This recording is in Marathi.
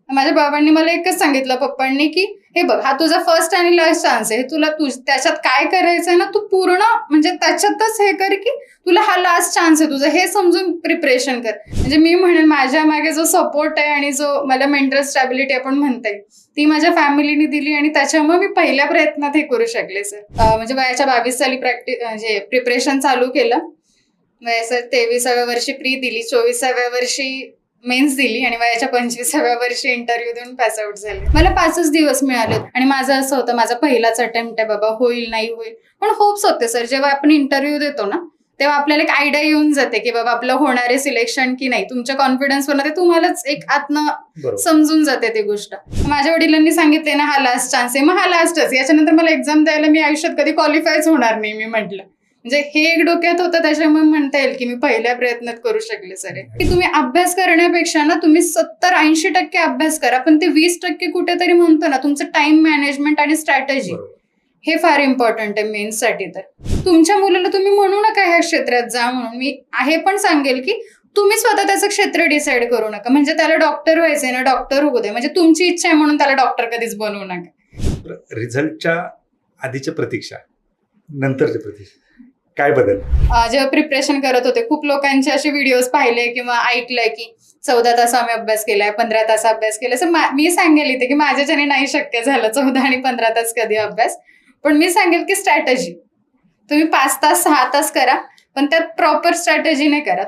माझ्या बाबांनी मला एकच सांगितलं, पप्पांनी, की हे बघ, हा तुझा फर्स्ट आणि लास्ट चान्स आहे. तुला त्याच्यात काय करायचंय ना, तू पूर्ण म्हणजे त्याच्यातच हे कर, की तुला हा लास्ट चान्स आहे तुझा, हे समजून प्रिपरेशन कर. म्हणजे मी म्हणेन माझ्या मागे जो सपोर्ट आहे आणि जो मला मेंटल स्टॅबिलिटी आपण म्हणता येईल, ती माझ्या फॅमिलीने दिली आणि त्याच्यामुळे मी पहिल्या प्रयत्नात हे करू शकले सर. म्हणजे वयाच्या 22 साली म्हणजे प्रिपरेशन चालू केलं. वयाच्या 23व्या वर्षी प्री दिली, 24व्या वर्षी मेन्स दिली आणि वयाच्या 25व्या वर्षी इंटरव्ह्यू देऊन पास आउट झाले. मला 5च दिवस मिळाले आणि माझं असं होतं, माझा पहिलाच अटेम्प्ट आहे बाबा, होईल नाही होईल, पण होप्स होते सर. जेव्हा आपण इंटरव्ह्यू देतो ना, तेव्हा आपल्याला एक आयडिया येऊन जाते की बाबा आपलं होणार आहे सिलेक्शन की नाही. तुमच्या कॉन्फिडन्सवर ते तुम्हालाच एक आतनं समजून जाते ती गोष्ट. माझ्या वडिलांनी सांगितले ना, हा लास्ट चान्स आहे, मग हा लास्टच, याच्यानंतर मला एक्झाम द्यायला मी आयुष्यात कधी क्वालिफायच होणार नाही. मी म्हटलं म्हणजे हे एक डोक्यात होतं, त्याच्यामुळे म्हणता येईल की मी पहिल्या प्रयत्नात करू शकले सर. की तुम्ही अभ्यास करण्यापेक्षा ना, तुम्ही 70-80% अभ्यास करा, पण ते 20% कुठेतरी म्हणतो ना, तुमचं टाइम मॅनेजमेंट आणि स्ट्रॅटेजी, हे फार इम्पॉर्टंट आहे मेन्ससाठी. तर तुमच्या मुलाला तुम्ही म्हणू नका ह्या क्षेत्रात जा म्हणून. मी हे पण सांगेल की तुम्ही स्वतः त्याचं क्षेत्र डिसाईड करू नका. म्हणजे त्याला डॉक्टर व्हायचंय ना, डॉक्टर होऊ दे. म्हणजे तुमची इच्छा आहे म्हणून त्याला डॉक्टर कधीच बनवू नका. रिझल्टच्या आधीच्या प्रतीक्षा, नंतरच्या प्रतीक्षा, काय बदल? जेव्हा प्रिपरेशन करत होते, खूप लोकांचे असे व्हिडिओज पाहिले किंवा ऐकलंय की 14 तास आम्ही अभ्यास केलाय, 15 तास अभ्यास केलाय. असं मी सांगेल इथे की माझ्याच्याने नाही शक्य झालं 14 आणि 15 तास कधी अभ्यास. पण मी सांगेल की स्ट्रॅटेजी तुम्ही 5 तास 6 तास करा, पण त्यात प्रॉपर स्ट्रॅटेजीने करा.